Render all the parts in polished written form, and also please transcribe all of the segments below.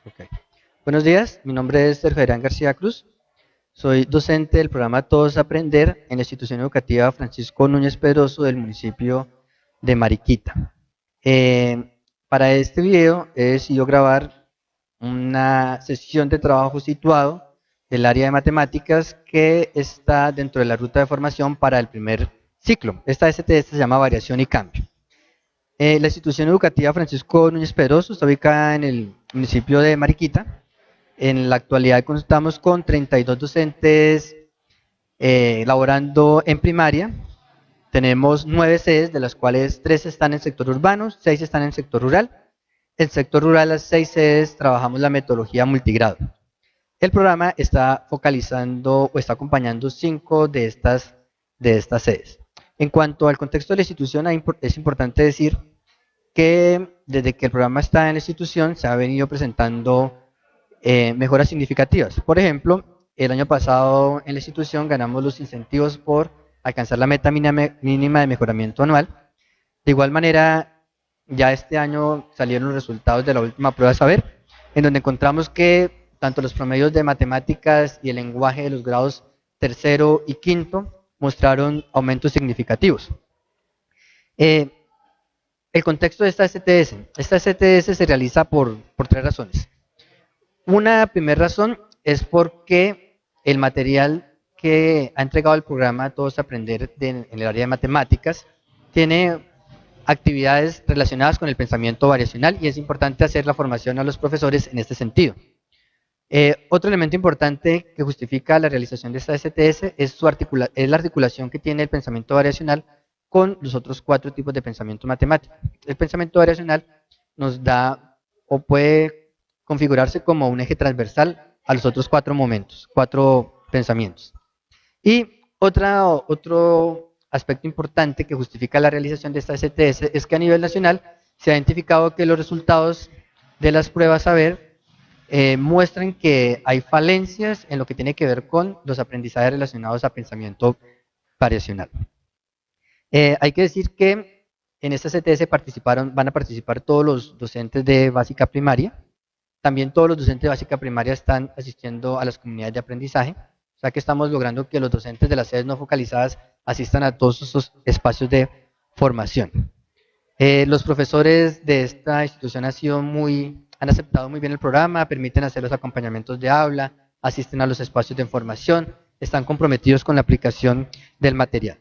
Ok. Buenos días, mi nombre es Sergio Adrián García Cruz. Soy docente del programa Todos Aprender en la institución educativa Francisco Núñez Pedroso del municipio de Mariquita. Para este video he decidido grabar una sesión de trabajo situado del área de matemáticas que está dentro de la ruta de formación para el primer ciclo. Esta STS se llama Variación y Cambio. La institución educativa Francisco Núñez Pedroso está ubicada en el municipio de Mariquita. En la actualidad contamos con 32 docentes laborando en primaria. Tenemos 9 sedes, de las cuales 3 están en el sector urbano, 6 están en el sector rural. En el sector rural, las 6 sedes, trabajamos la metodología multigrado. El programa está focalizando o está acompañando 5 de estas sedes. En cuanto al contexto de la institución, es importante decir que desde que el programa está en la institución se ha venido presentando mejoras significativas. Por ejemplo, el año pasado en la institución ganamos los incentivos por alcanzar la meta mínima de mejoramiento anual. De igual manera, ya este año salieron los resultados de la última prueba de saber, en donde encontramos que tanto los promedios de matemáticas y el lenguaje de los grados tercero y quinto mostraron aumentos significativos. Eh, el contexto de esta STS se realiza por 3 razones. Una primera razón es porque el material que ha entregado el programa Todos Aprender en el área de matemáticas tiene actividades relacionadas con el pensamiento variacional y es importante hacer la formación a los profesores en este sentido. Otro elemento importante que justifica la realización de esta STS es la articulación que tiene el pensamiento variacional con los otros 4 tipos de pensamiento matemático. El pensamiento variacional nos da o puede configurarse como un eje transversal a los otros 4 pensamientos. Y otro aspecto importante que justifica la realización de esta STS es que a nivel nacional se ha identificado que los resultados de las pruebas saber muestran que hay falencias en lo que tiene que ver con los aprendizajes relacionados a pensamiento variacional. Hay que decir que en esta CTS van a participar todos los docentes de básica primaria. También todos los docentes de básica primaria están asistiendo a las comunidades de aprendizaje. O sea que estamos logrando que los docentes de las sedes no focalizadas asistan a todos esos espacios de formación. Los profesores de esta institución han aceptado muy bien el programa, permiten hacer los acompañamientos de aula, asisten a los espacios de información, están comprometidos con la aplicación del material.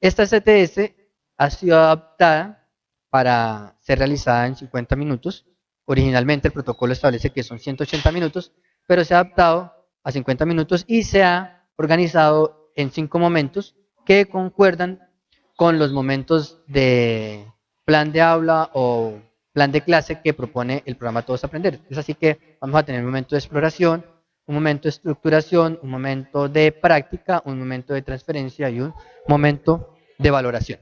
Esta CTS ha sido adaptada para ser realizada en 50 minutos. Originalmente el protocolo establece que son 180 minutos, pero se ha adaptado a 50 minutos y se ha organizado en 5 momentos que concuerdan con los momentos de plan de aula o plan de clase que propone el programa Todos Aprender. Es así que vamos a tener un momento de exploración, un momento de estructuración, un momento de práctica, un momento de transferencia y un momento de valoración.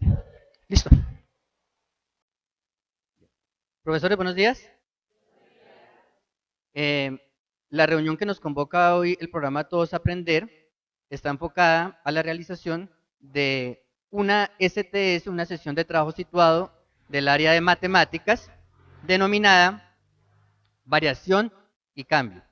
Listo. Profesores, buenos días. Eh, la reunión que nos convoca hoy, el programa Todos Aprender, está enfocada a la realización de una STS, una sesión de trabajo situado del área de matemáticas, denominada variación y cambio.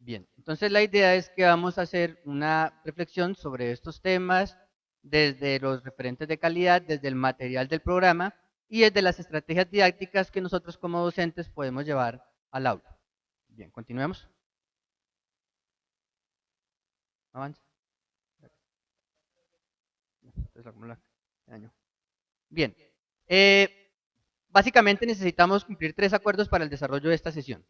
Bien, entonces la idea es que vamos a hacer una reflexión sobre estos temas desde los referentes de calidad, desde el material del programa y desde las estrategias didácticas que nosotros como docentes podemos llevar al aula. Bien, continuemos. Avance. Bien, básicamente necesitamos cumplir 3 acuerdos para el desarrollo de esta sesión.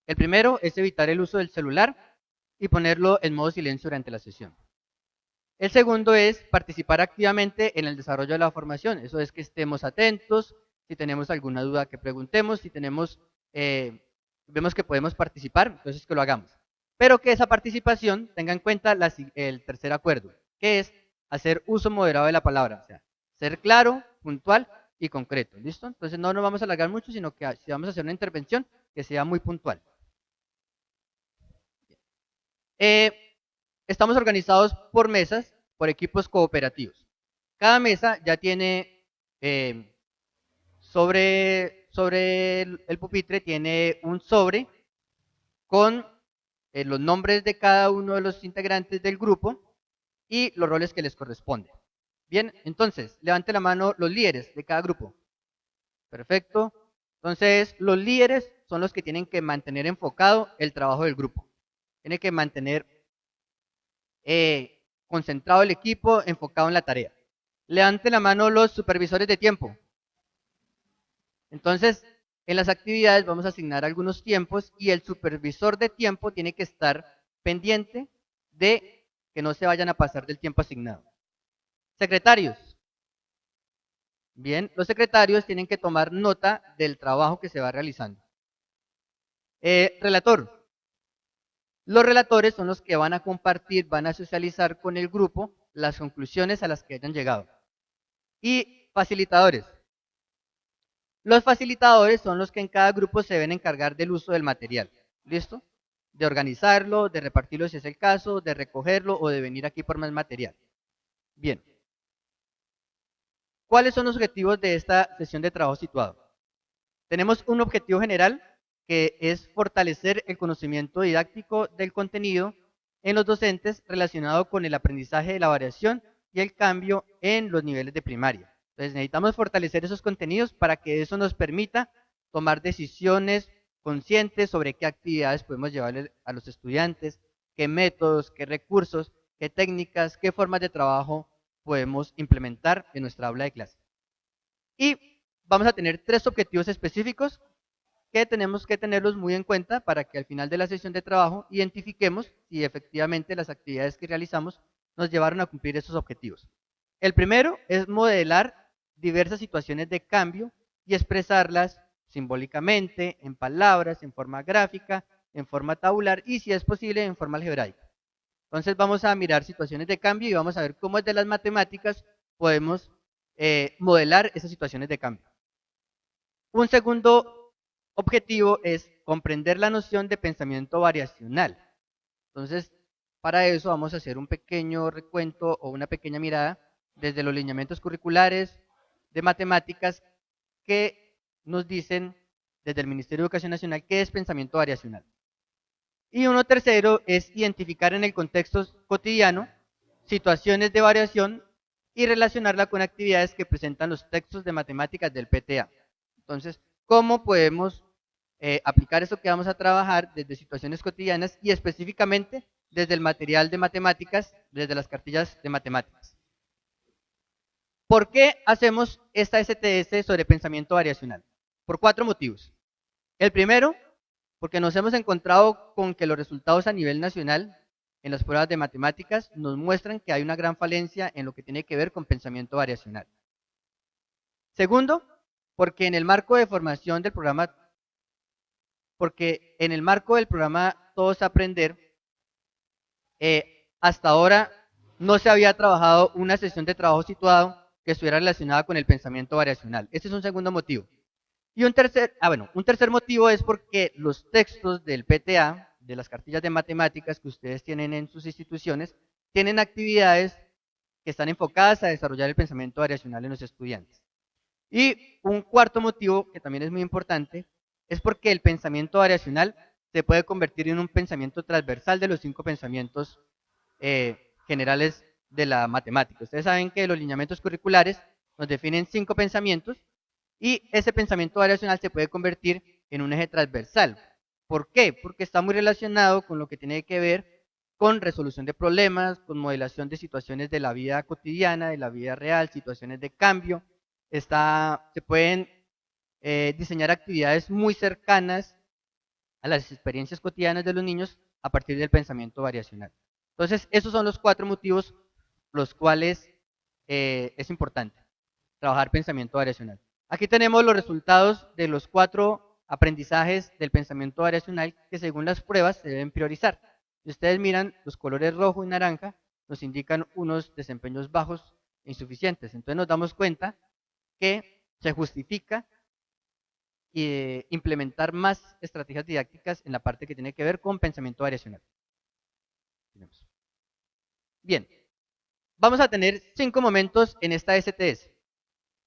El primero es evitar el uso del celular y ponerlo en modo silencio durante la sesión. El segundo es participar activamente en el desarrollo de la formación. Eso es que estemos atentos, si tenemos alguna duda que preguntemos, si vemos que podemos participar, entonces que lo hagamos. Pero que esa participación tenga en cuenta el tercer acuerdo, que es hacer uso moderado de la palabra, o sea, ser claro, puntual y concreto, ¿listo? Entonces no nos vamos a alargar mucho, sino que si vamos a hacer una intervención, que sea muy puntual. Estamos organizados por mesas, por equipos cooperativos. Cada mesa ya tiene sobre sobre el pupitre tiene un sobre con los nombres de cada uno de los integrantes del grupo y los roles que les corresponden. Bien, entonces, levante la mano los líderes de cada grupo. Perfecto. Entonces, los líderes son los que tienen que mantener enfocado el trabajo del grupo. Tienen que mantener concentrado el equipo, enfocado en la tarea. Levante la mano los supervisores de tiempo. Entonces, en las actividades vamos a asignar algunos tiempos y el supervisor de tiempo tiene que estar pendiente de que no se vayan a pasar del tiempo asignado. Secretarios. Bien, los secretarios tienen que tomar nota del trabajo que se va realizando. Relator. Los relatores son los que van a compartir, van a socializar con el grupo las conclusiones a las que hayan llegado. Y facilitadores. Los facilitadores son los que en cada grupo se deben encargar del uso del material. ¿Listo? De organizarlo, de repartirlo si es el caso, de recogerlo o de venir aquí por más material. Bien. ¿Cuáles son los objetivos de esta sesión de trabajo situado? Tenemos un objetivo general que es fortalecer el conocimiento didáctico del contenido en los docentes relacionado con el aprendizaje de la variación y el cambio en los niveles de primaria. Entonces necesitamos fortalecer esos contenidos para que eso nos permita tomar decisiones conscientes sobre qué actividades podemos llevarle a los estudiantes, qué métodos, qué recursos, qué técnicas, qué formas de trabajo podemos implementar en nuestra aula de clase. Y vamos a tener 3 objetivos específicos que tenemos que tenerlos muy en cuenta para que al final de la sesión de trabajo identifiquemos si efectivamente las actividades que realizamos nos llevaron a cumplir esos objetivos. El primero es modelar diversas situaciones de cambio y expresarlas simbólicamente, en palabras, en forma gráfica, en forma tabular y si es posible en forma algebraica. Entonces vamos a mirar situaciones de cambio y vamos a ver cómo desde las matemáticas podemos modelar esas situaciones de cambio. Un segundo objetivo es comprender la noción de pensamiento variacional. Entonces, para eso vamos a hacer un pequeño recuento o una pequeña mirada desde los lineamientos curriculares de matemáticas que nos dicen desde el Ministerio de Educación Nacional qué es pensamiento variacional. Y uno tercero es identificar en el contexto cotidiano situaciones de variación y relacionarla con actividades que presentan los textos de matemáticas del PTA. Entonces, ¿cómo podemos aplicar eso que vamos a trabajar desde situaciones cotidianas y específicamente desde el material de matemáticas, desde las cartillas de matemáticas? ¿Por qué hacemos esta STS sobre pensamiento variacional? Por 4 motivos. El primero, porque nos hemos encontrado con que los resultados a nivel nacional en las pruebas de matemáticas nos muestran que hay una gran falencia en lo que tiene que ver con pensamiento variacional. Segundo, porque en el marco de formación del programa, Todos Aprender, hasta ahora no se había trabajado una sesión de trabajo situado que estuviera relacionada con el pensamiento variacional. Este es un segundo motivo. Y un tercer motivo es porque los textos del PTA, de las cartillas de matemáticas que ustedes tienen en sus instituciones, tienen actividades que están enfocadas a desarrollar el pensamiento variacional en los estudiantes. Y un cuarto motivo, que también es muy importante, es porque el pensamiento variacional se puede convertir en un pensamiento transversal de los 5 pensamientos generales de la matemática. Ustedes saben que los lineamientos curriculares nos definen 5 pensamientos y ese pensamiento variacional se puede convertir en un eje transversal. ¿Por qué? Porque está muy relacionado con lo que tiene que ver con resolución de problemas, con modelación de situaciones de la vida cotidiana, de la vida real, situaciones de cambio. Se pueden diseñar actividades muy cercanas a las experiencias cotidianas de los niños a partir del pensamiento variacional. Entonces, esos son los 4 motivos los cuales es importante trabajar pensamiento variacional. Aquí tenemos los resultados de los 4 aprendizajes del pensamiento variacional que según las pruebas se deben priorizar. Si ustedes miran, los colores rojo y naranja nos indican unos desempeños bajos e insuficientes. Entonces nos damos cuenta que se justifica implementar más estrategias didácticas en la parte que tiene que ver con pensamiento variacional. Bien, vamos a tener 5 momentos en esta STS.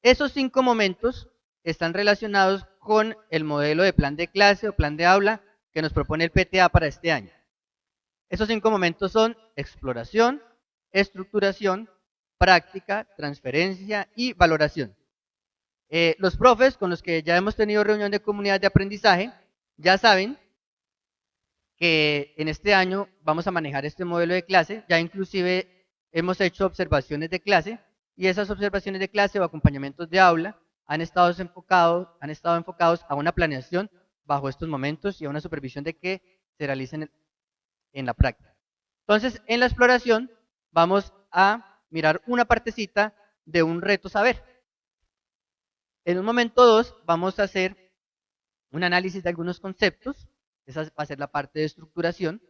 Esos 5 momentos están relacionados con el modelo de plan de clase o plan de aula que nos propone el PTA para este año. Esos 5 momentos son exploración, estructuración, práctica, transferencia y valoración. Los profes con los que ya hemos tenido reunión de comunidad de aprendizaje ya saben que en este año vamos a manejar este modelo de clase, ya inclusive hemos hecho observaciones de clase y esas observaciones de clase o acompañamientos de aula han estado enfocados a una planeación bajo estos momentos y a una supervisión de que se realicen en la práctica. Entonces, en la exploración vamos a mirar una partecita de un reto saber. En un momento 2 vamos a hacer un análisis de algunos conceptos, esa va a ser la parte de estructuración.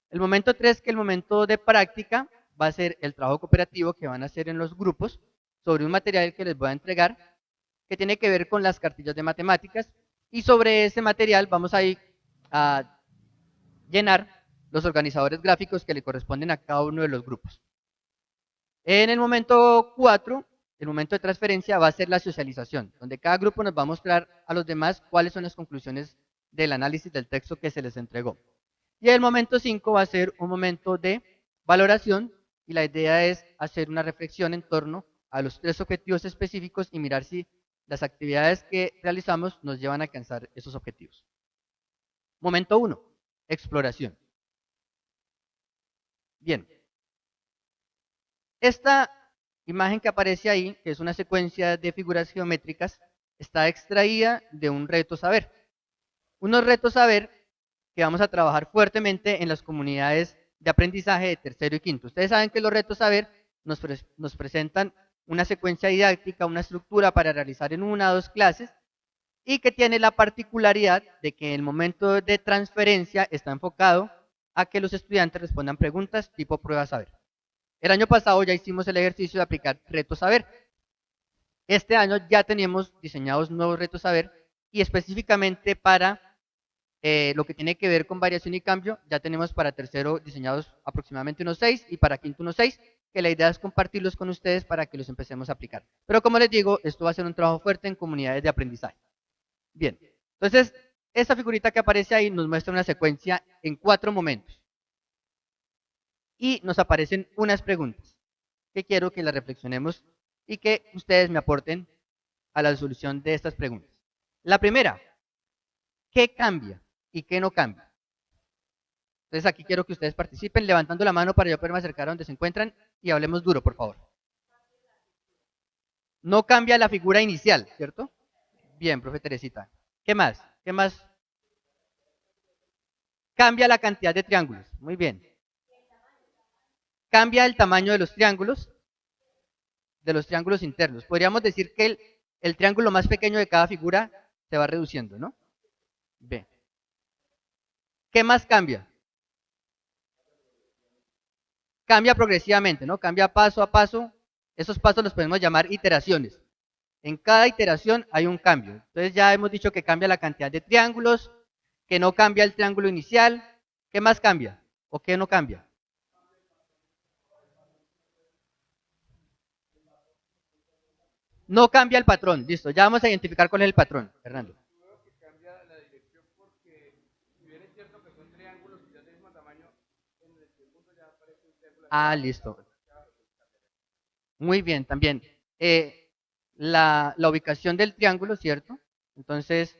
El momento 3, que el momento de práctica, va a ser el trabajo cooperativo que van a hacer en los grupos sobre un material que les voy a entregar, que tiene que ver con las cartillas de matemáticas, y sobre ese material vamos a ir a llenar los organizadores gráficos que le corresponden a cada uno de los grupos. En el momento 4, el momento de transferencia va a ser la socialización, donde cada grupo nos va a mostrar a los demás cuáles son las conclusiones del análisis del texto que se les entregó. Y el momento 5 va a ser un momento de valoración y la idea es hacer una reflexión en torno a los 3 objetivos específicos y mirar si las actividades que realizamos nos llevan a alcanzar esos objetivos. Momento 1, exploración. Bien. Esta imagen que aparece ahí, que es una secuencia de figuras geométricas, está extraída de un reto saber. Unos retos saber que vamos a trabajar fuertemente en las comunidades de aprendizaje de tercero y quinto. Ustedes saben que los retos saber nos presentan una secuencia didáctica, una estructura para realizar en 1 o 2 clases y que tiene la particularidad de que el momento de transferencia está enfocado a que los estudiantes respondan preguntas tipo prueba saber. El año pasado ya hicimos el ejercicio de aplicar retos saber. Este año ya tenemos diseñados nuevos retos saber y específicamente para lo que tiene que ver con variación y cambio, ya tenemos para tercero diseñados aproximadamente unos 6 y para quinto unos 6, que la idea es compartirlos con ustedes para que los empecemos a aplicar. Pero como les digo, esto va a ser un trabajo fuerte en comunidades de aprendizaje. Bien, entonces, esta figurita que aparece ahí nos muestra una secuencia en 4 momentos. Y nos aparecen unas preguntas que quiero que las reflexionemos y que ustedes me aporten a la solución de estas preguntas. La primera, ¿qué cambia y qué no cambia? Entonces aquí quiero que ustedes participen levantando la mano para yo poderme acercar a donde se encuentran y hablemos duro, por favor. No cambia la figura inicial, ¿cierto? Bien, profe Teresita. ¿Qué más? ¿Qué más? Cambia la cantidad de triángulos. Muy bien. Cambia el tamaño de los triángulos internos. Podríamos decir que el triángulo más pequeño de cada figura se va reduciendo, ¿no? Bien. ¿Qué más cambia? Cambia progresivamente, ¿no? Cambia paso a paso. Esos pasos los podemos llamar iteraciones. En cada iteración hay un cambio. Entonces ya hemos dicho que cambia la cantidad de triángulos, que no cambia el triángulo inicial. ¿Qué más cambia? ¿O qué no cambia? No cambia el patrón. Listo, ya vamos a identificar cuál es el patrón, Fernando. Ah, listo. Muy bien, también. La ubicación del triángulo, ¿cierto? Entonces,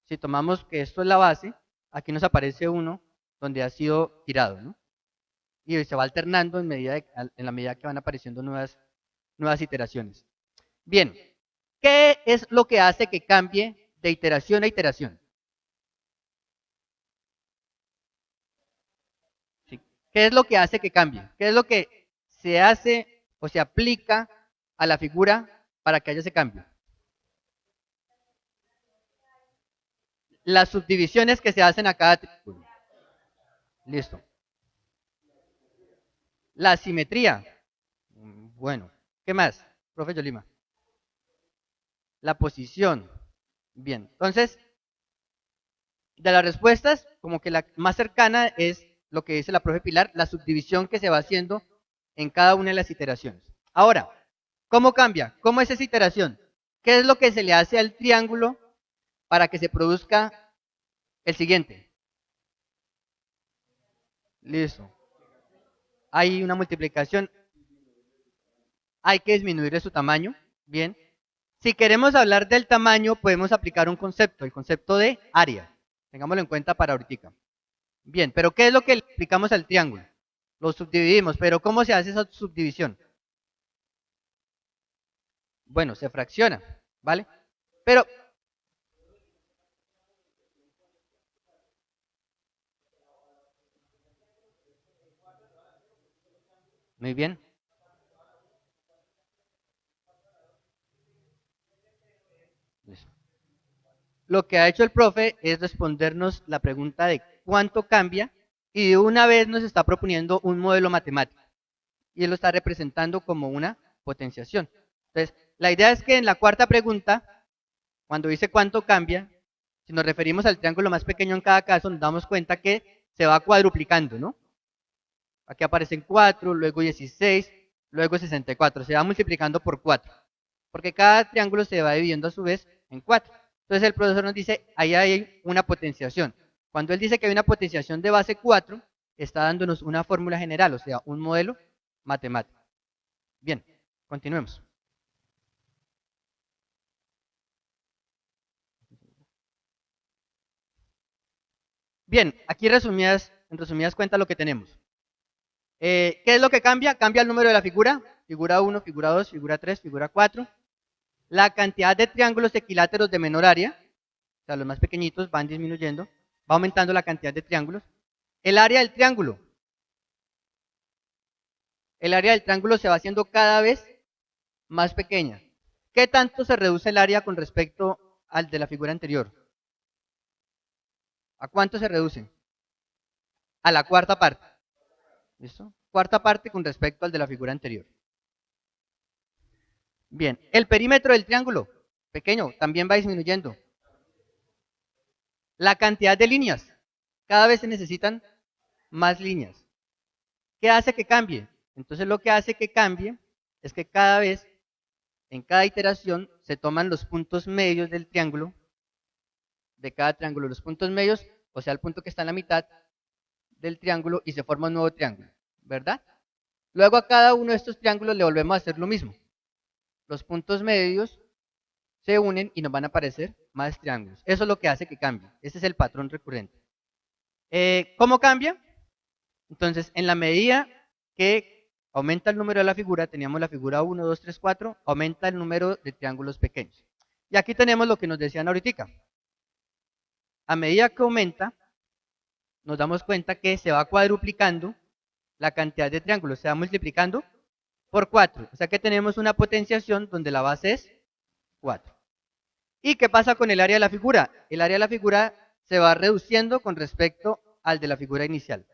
si tomamos que esto es la base, aquí nos aparece uno donde ha sido tirado, ¿no? Y se va alternando en la medida que van apareciendo nuevas iteraciones. Bien, ¿qué es lo que hace que cambie de iteración a iteración? ¿Sí? ¿Qué es lo que hace que cambie? ¿Qué es lo que se hace o se aplica a la figura para que haya ese cambio? Las subdivisiones que se hacen a cada triángulo. Listo. La simetría. Bueno, ¿qué más, profe Yolima? La posición. Bien, entonces, de las respuestas, como que la más cercana es lo que dice la profe Pilar, la subdivisión que se va haciendo en cada una de las iteraciones. Ahora, ¿cómo cambia? ¿Cómo es esa iteración? ¿Qué es lo que se le hace al triángulo para que se produzca el siguiente. Listo. Hay una multiplicación. Hay que disminuir su tamaño. Bien. Si queremos hablar del tamaño, podemos aplicar un concepto, el concepto de área. Tengámoslo en cuenta para ahorita. Bien, pero ¿qué es lo que le aplicamos al triángulo? Lo subdividimos, pero ¿cómo se hace esa subdivisión? Bueno, se fracciona, ¿vale? Pero, muy bien. Listo. Lo que ha hecho el profe es respondernos la pregunta de cuánto cambia y de una vez nos está proponiendo un modelo matemático y él lo está representando como una potenciación. Entonces, la idea es que en la cuarta pregunta, cuando dice cuánto cambia, si nos referimos al triángulo más pequeño en cada caso, nos damos cuenta que se va cuadruplicando, ¿no? Aquí aparecen 4, luego 16, luego 64. Se va multiplicando por 4, porque cada triángulo se va dividiendo a su vez en 4. Entonces el profesor nos dice, ahí hay una potenciación. Cuando él dice que hay una potenciación de base 4, está dándonos una fórmula general, o sea, un modelo matemático. Bien, continuemos. Bien, aquí en resumidas cuentas lo que tenemos. ¿Qué es lo que cambia? Cambia el número de la figura. Figura 1, figura 2, figura 3, figura 4. La cantidad de triángulos equiláteros de menor área, o sea, los más pequeñitos van disminuyendo, va aumentando la cantidad de triángulos. El área del triángulo. El área del triángulo se va haciendo cada vez más pequeña. ¿Qué tanto se reduce el área con respecto al de la figura anterior? ¿A cuánto se reduce? A la cuarta parte. ¿Listo? Cuarta parte con respecto al de la figura anterior. Bien, el perímetro del triángulo, pequeño, también va disminuyendo. La cantidad de líneas, cada vez se necesitan más líneas. ¿Qué hace que cambie? Entonces lo que hace que cambie es que cada vez, en cada iteración, se toman los puntos medios del triángulo, de cada triángulo, los puntos medios, o sea, el punto que está en la mitad del triángulo y se forma un nuevo triángulo, ¿verdad? Luego a cada uno de estos triángulos le volvemos a hacer lo mismo. Los puntos medios se unen y nos van a aparecer más triángulos. Eso es lo que hace que cambie. Ese es el patrón recurrente. ¿Cómo cambia? Entonces, en la medida que aumenta el número de la figura, teníamos la figura 1, 2, 3, 4, aumenta el número de triángulos pequeños. Y aquí tenemos lo que nos decían ahorita. A medida que aumenta, nos damos cuenta que se va cuadruplicando la cantidad de triángulos, se va multiplicando por 4. O sea que tenemos una potenciación donde la base es 4. ¿Y qué pasa con el área de la figura? El área de la figura se va reduciendo con respecto al de la figura inicial.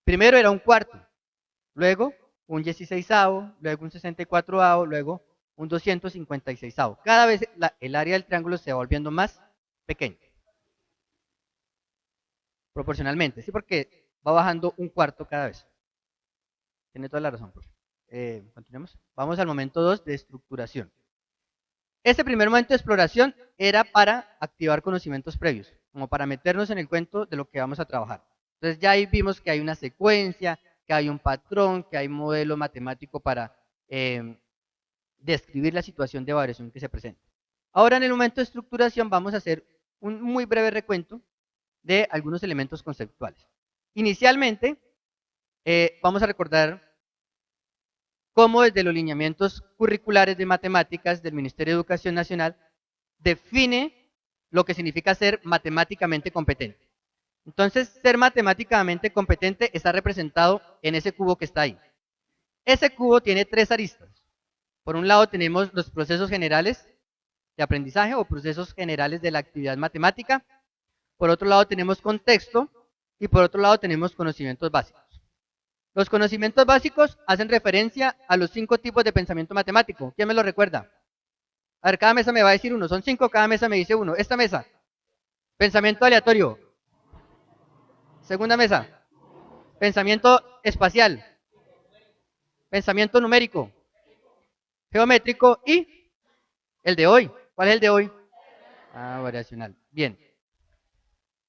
Primero era un cuarto, luego un 16avo, luego un 64avo, luego un 256avo. Cada vez el área del triángulo se va volviendo más pequeño. Proporcionalmente, sí, porque va bajando un cuarto cada vez. Tiene toda la razón, profe. Continuemos. Vamos al momento 2 de estructuración. Este primer momento de exploración era para activar conocimientos previos, como para meternos en el cuento de lo que vamos a trabajar. Entonces ya ahí vimos que hay una secuencia, que hay un patrón, que hay un modelo matemático para describir la situación de variación que se presenta. Ahora en el momento de estructuración vamos a hacer un muy breve recuento de algunos elementos conceptuales. Inicialmente vamos a recordar cómo desde los lineamientos curriculares de matemáticas del Ministerio de Educación Nacional define lo que significa ser matemáticamente competente. Entonces, ser matemáticamente competente está representado en ese cubo que está ahí. Ese cubo tiene 3 aristas. Por un lado tenemos los procesos generales de aprendizaje o procesos generales de la actividad matemática. Por otro lado tenemos contexto y por otro lado tenemos conocimientos básicos. Los conocimientos básicos hacen referencia a los 5 tipos de pensamiento matemático. ¿Quién me lo recuerda? A ver, cada mesa me va a decir uno. Son 5, cada mesa me dice uno. Esta mesa, pensamiento aleatorio. Segunda mesa, pensamiento espacial. Pensamiento numérico, geométrico y el de hoy. ¿Cuál es el de hoy? Variacional. Bien.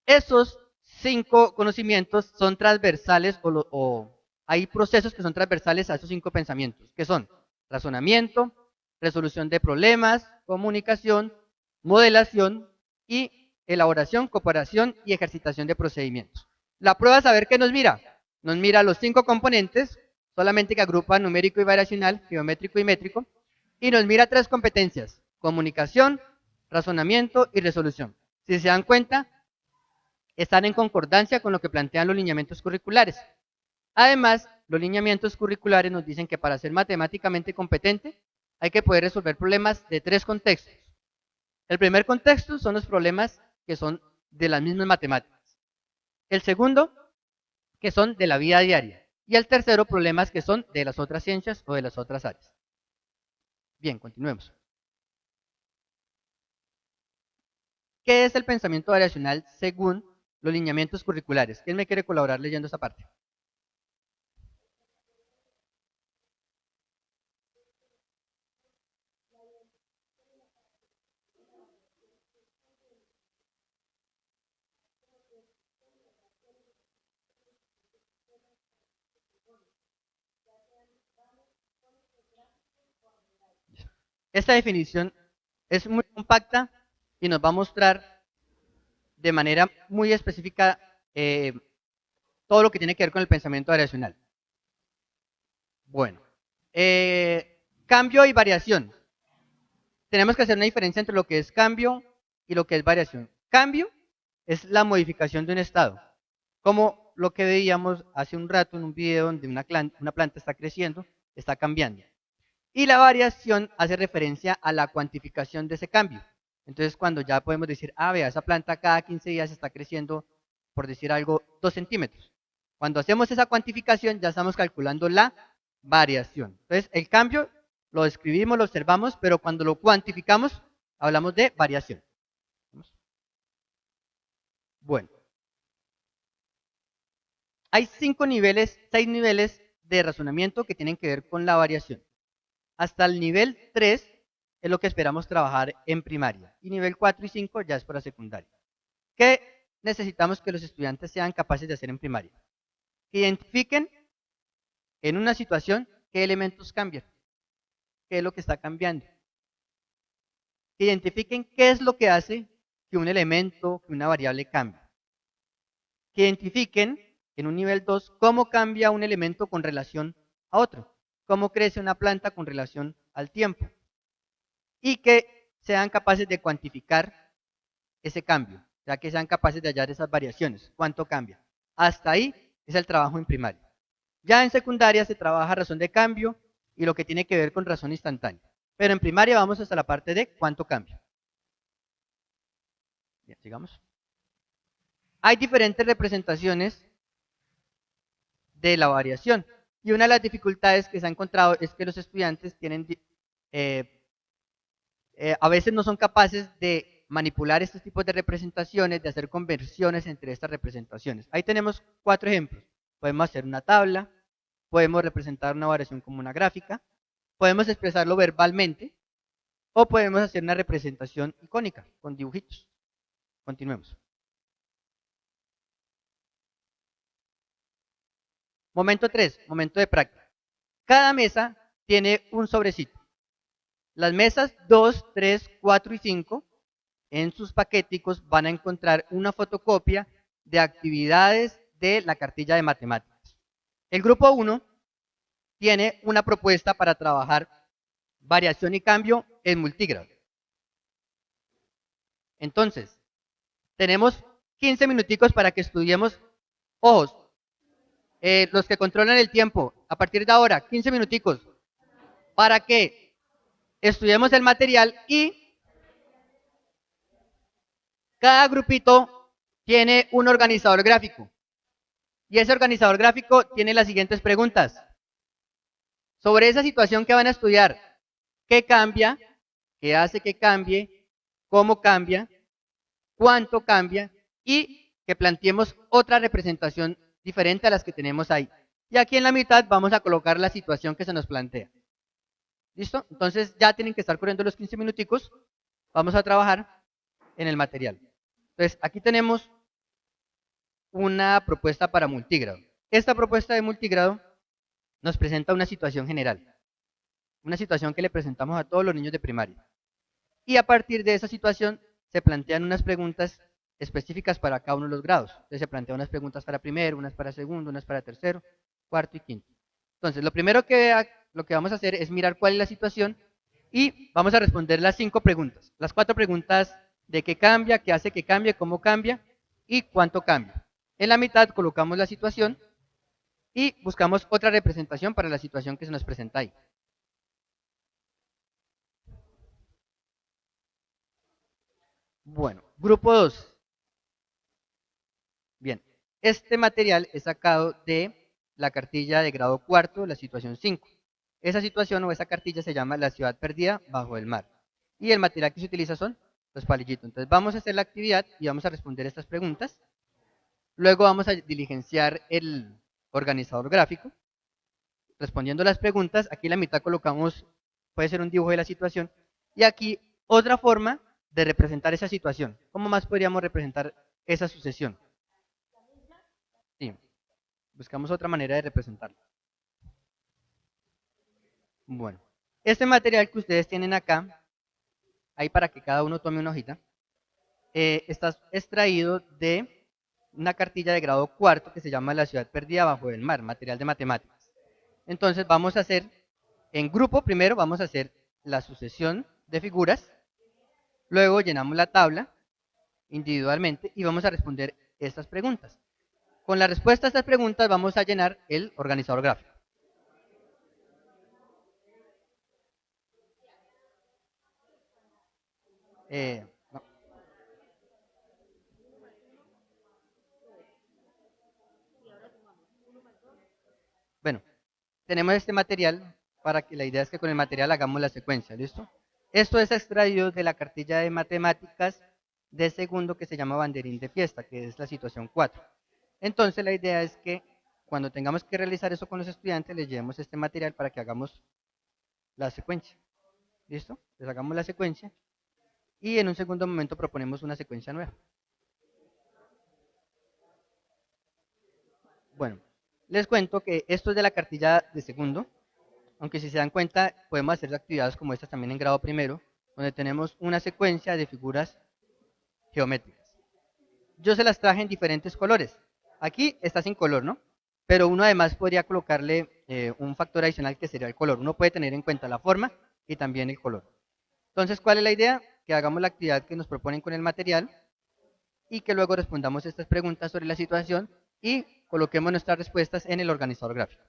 Esos 5 conocimientos son transversales o hay procesos que son transversales a esos 5 pensamientos, que son razonamiento, resolución de problemas, comunicación, modelación y elaboración, cooperación y ejercitación de procedimientos. La prueba es saber qué nos mira. Nos mira los 5 componentes, solamente que agrupa numérico y variacional, geométrico y métrico, y nos mira 3 competencias, comunicación, razonamiento y resolución. Si se dan cuenta, están en concordancia con lo que plantean los lineamientos curriculares. Además, los lineamientos curriculares nos dicen que para ser matemáticamente competente hay que poder resolver problemas de 3 contextos. El primer contexto son los problemas que son de las mismas matemáticas. El segundo, que son de la vida diaria. Y el tercero, problemas que son de las otras ciencias o de las otras áreas. Bien, continuemos. ¿Qué es el pensamiento variacional según los lineamientos curriculares? ¿Quién me quiere colaborar leyendo esa parte? Esta definición es muy compacta y nos va a mostrar de manera muy específica todo lo que tiene que ver con el pensamiento variacional. Bueno, cambio y variación. Tenemos que hacer una diferencia entre lo que es cambio y lo que es variación. Cambio es la modificación de un estado, como lo que veíamos hace un rato en un video donde una planta está creciendo, está cambiando. Y la variación hace referencia a la cuantificación de ese cambio. Entonces, cuando ya podemos decir, vea, esa planta cada 15 días está creciendo, por decir algo, 2 centímetros. Cuando hacemos esa cuantificación, ya estamos calculando la variación. Entonces, el cambio lo describimos, lo observamos, pero cuando lo cuantificamos, hablamos de variación. Bueno. Hay 6 niveles de razonamiento que tienen que ver con la variación. Hasta el nivel 3 es lo que esperamos trabajar en primaria. Y nivel 4 y 5 ya es para secundaria. ¿Qué necesitamos que los estudiantes sean capaces de hacer en primaria? Que identifiquen en una situación qué elementos cambian, qué es lo que está cambiando. Que identifiquen qué es lo que hace que un elemento, que una variable cambie. Que identifiquen en un nivel 2 cómo cambia un elemento con relación a otro. Cómo crece una planta con relación al tiempo. Y que sean capaces de cuantificar ese cambio, ya que sean capaces de hallar esas variaciones, cuánto cambia. Hasta ahí es el trabajo en primaria. Ya en secundaria se trabaja razón de cambio y lo que tiene que ver con razón instantánea. Pero en primaria vamos hasta la parte de cuánto cambia. Bien, sigamos. Hay diferentes representaciones de la variación. Y una de las dificultades que se ha encontrado es que los estudiantes tienen a veces no son capaces de manipular estos tipos de representaciones, de hacer conversiones entre estas representaciones. Ahí tenemos 4 ejemplos. Podemos hacer una tabla, podemos representar una variación como una gráfica, podemos expresarlo verbalmente o podemos hacer una representación icónica con dibujitos. Continuemos. Momento 3, momento de práctica. Cada mesa tiene un sobrecito. Las mesas 2, 3, 4 y 5 en sus paqueticos van a encontrar una fotocopia de actividades de la cartilla de matemáticas. El grupo 1 tiene una propuesta para trabajar variación y cambio en multigrado. Entonces, tenemos 15 minuticos para que estudiemos. Ojos, los que controlan el tiempo, a partir de ahora, 15 minuticos, para que estudiemos el material y cada grupito tiene un organizador gráfico. Y ese organizador gráfico tiene las siguientes preguntas. Sobre esa situación que van a estudiar, ¿qué cambia? ¿Qué hace que cambie? ¿Cómo cambia? ¿Cuánto cambia? Y que planteemos otra representación diferente a las que tenemos ahí. Y aquí en la mitad vamos a colocar la situación que se nos plantea. ¿Listo? Entonces ya tienen que estar corriendo los 15 minuticos. Vamos a trabajar. en el material. Entonces, aquí tenemos una propuesta para multigrado. Esta propuesta de multigrado nos presenta una situación general, una situación que le presentamos a todos los niños de primaria. Y a partir de esa situación se plantean unas preguntas específicas para cada uno de los grados. Entonces se plantean unas preguntas para primero, unas para segundo, unas para tercero, cuarto y quinto. Entonces, lo que vamos a hacer es mirar cuál es la situación y vamos a responder las 5 preguntas. Las 4 preguntas de qué cambia, qué hace que cambie, cómo cambia y cuánto cambia. En la mitad colocamos la situación y buscamos otra representación para la situación que se nos presenta ahí. Bueno, grupo 2. Bien, este material es sacado de la cartilla de grado cuarto, la situación 5. Esa situación o esa cartilla se llama La ciudad perdida bajo el mar. Y el material que se utiliza son los palillitos. Entonces vamos a hacer la actividad y vamos a responder estas preguntas. Luego vamos a diligenciar el organizador gráfico. Respondiendo las preguntas, aquí en la mitad colocamos, puede ser un dibujo de la situación. Y aquí otra forma de representar esa situación. ¿Cómo más podríamos representar esa sucesión? Sí, buscamos otra manera de representarlo. Bueno, este material que ustedes tienen acá, ahí para que cada uno tome una hojita, está extraído de una cartilla de grado cuarto que se llama La ciudad perdida bajo el mar, material de matemáticas. Entonces vamos a hacer, en grupo primero vamos a hacer la sucesión de figuras, luego llenamos la tabla individualmente y vamos a responder estas preguntas. Con la respuesta a estas preguntas vamos a llenar el organizador gráfico. No. Bueno, tenemos este material para que la idea es que con el material hagamos la secuencia, ¿listo? Esto es extraído de la cartilla de matemáticas de segundo que se llama banderín de fiesta, que es la situación 4. Entonces la idea es que cuando tengamos que realizar eso con los estudiantes, les llevemos este material para que hagamos la secuencia, ¿listo? Les hagamos la secuencia y en un segundo momento proponemos una secuencia nueva. Bueno, les cuento que esto es de la cartilla de segundo, aunque si se dan cuenta podemos hacer actividades como estas también en grado primero, donde tenemos una secuencia de figuras geométricas. Yo se las traje en diferentes colores. Aquí está sin color, ¿no? Pero uno además podría colocarle un factor adicional que sería el color. Uno puede tener en cuenta la forma y también el color. Entonces, ¿cuál es la idea? Que hagamos la actividad que nos proponen con el material y que luego respondamos estas preguntas sobre la situación y coloquemos nuestras respuestas en el organizador gráfico.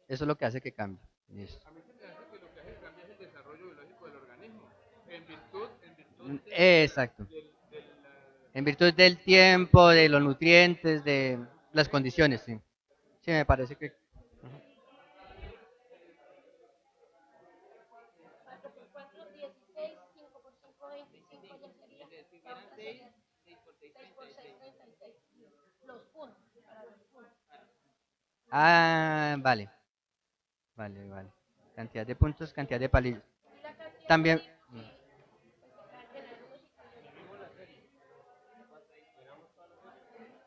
Eso es lo que hace que cambie. Listo. Exacto. En virtud del tiempo, de los nutrientes, de las condiciones, sí. Sí, me parece que... Ah, vale, vale, vale. Cantidad de puntos, cantidad de palillos. También,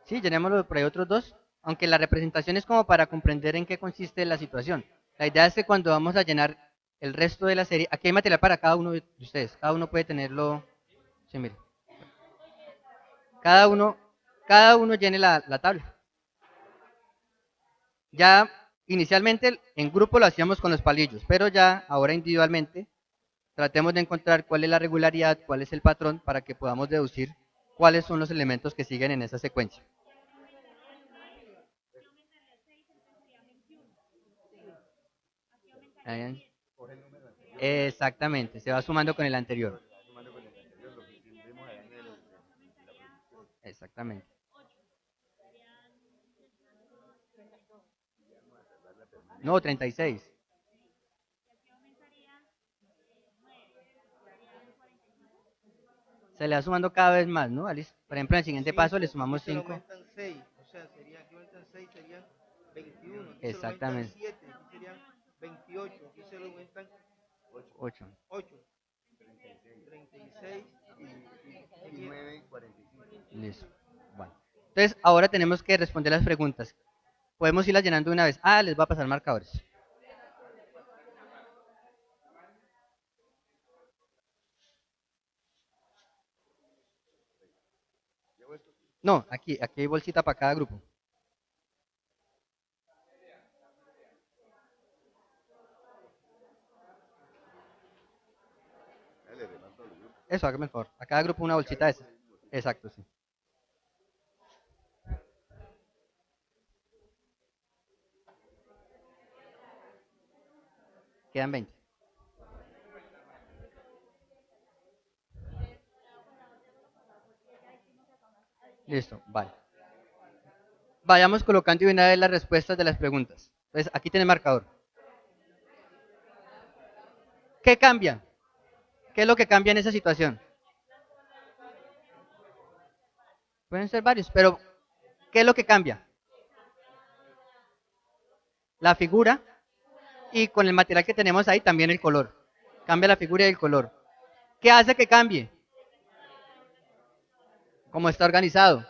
sí, llenémoslo por ahí otros dos, aunque la representación es como para comprender en qué consiste la situación. La idea es que cuando vamos a llenar el resto de la serie, aquí hay material para cada uno de ustedes, cada uno puede tenerlo, sí, mire, cada uno, cada uno llene la tabla. Ya inicialmente en grupo lo hacíamos con los palillos, pero ya ahora individualmente tratemos de encontrar cuál es la regularidad, cuál es el patrón para que podamos deducir cuáles son los elementos que siguen en esa secuencia. Ahí, exactamente, se va sumando con el anterior. Exactamente. No, 36. Se le va sumando cada vez más, ¿no, Alice? Por ejemplo, en el siguiente paso le sumamos aquí se le 5. aumentan 6, o sea, sería, aquí aumentan 6, serían 21, aquí se le aumentan Exactamente. 7, aquí serían 28, aquí se le aumentan 8. 8, 36 y 9 y 45. Listo. Bueno. Entonces, ahora tenemos que responder las preguntas. Podemos irlas llenando de una vez. Ah, les va a pasar marcadores. No, aquí hay bolsita para cada grupo. Eso, hágame el favor. A cada grupo una bolsita de esas. Exacto, sí. Quedan 20. Listo, vale. Vayamos colocando de una vez las respuestas de las preguntas. Entonces, aquí tiene el marcador. ¿Qué cambia? ¿Qué es lo que cambia en esa situación? Pueden ser varios, pero ¿qué es lo que cambia? La figura y con el material que tenemos ahí también el color. Cambia la figura y el color. ¿Qué hace que cambie? Cómo está organizado.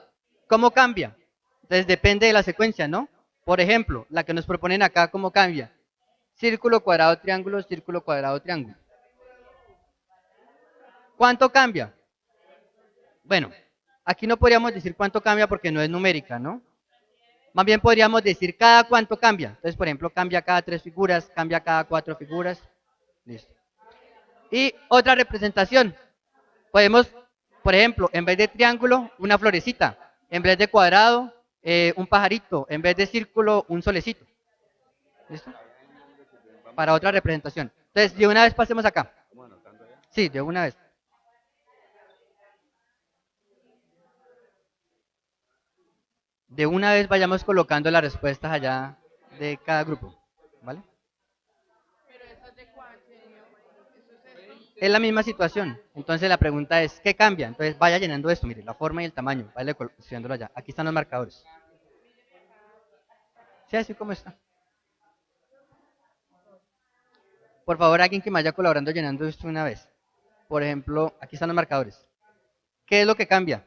¿Cómo cambia? Entonces depende de la secuencia, ¿no? Por ejemplo, la que nos proponen acá, ¿cómo cambia? Círculo, cuadrado, triángulo, círculo, cuadrado, triángulo. ¿Cuánto cambia? Bueno, aquí no podríamos decir cuánto cambia porque no es numérica, ¿no? Más bien podríamos decir cada cuánto cambia. Entonces, por ejemplo, cambia cada 3 figuras, cambia cada 4 figuras. Listo. Y otra representación. Podemos, por ejemplo, en vez de triángulo, una florecita. En vez de cuadrado, un pajarito. En vez de círculo, un solecito. ¿Listo? Para otra representación. Entonces, de una vez pasemos acá. Sí, de una vez. De una vez vayamos colocando las respuestas allá de cada grupo. ¿Vale? Es la misma situación. Entonces la pregunta es, ¿qué cambia? Entonces vaya llenando esto, mire, la forma y el tamaño. Vaya estudiándolo allá. Aquí están los marcadores. Sí, así como está. Por favor, alguien que me vaya colaborando llenando esto una vez. Por ejemplo, aquí están los marcadores. ¿Qué es lo que cambia?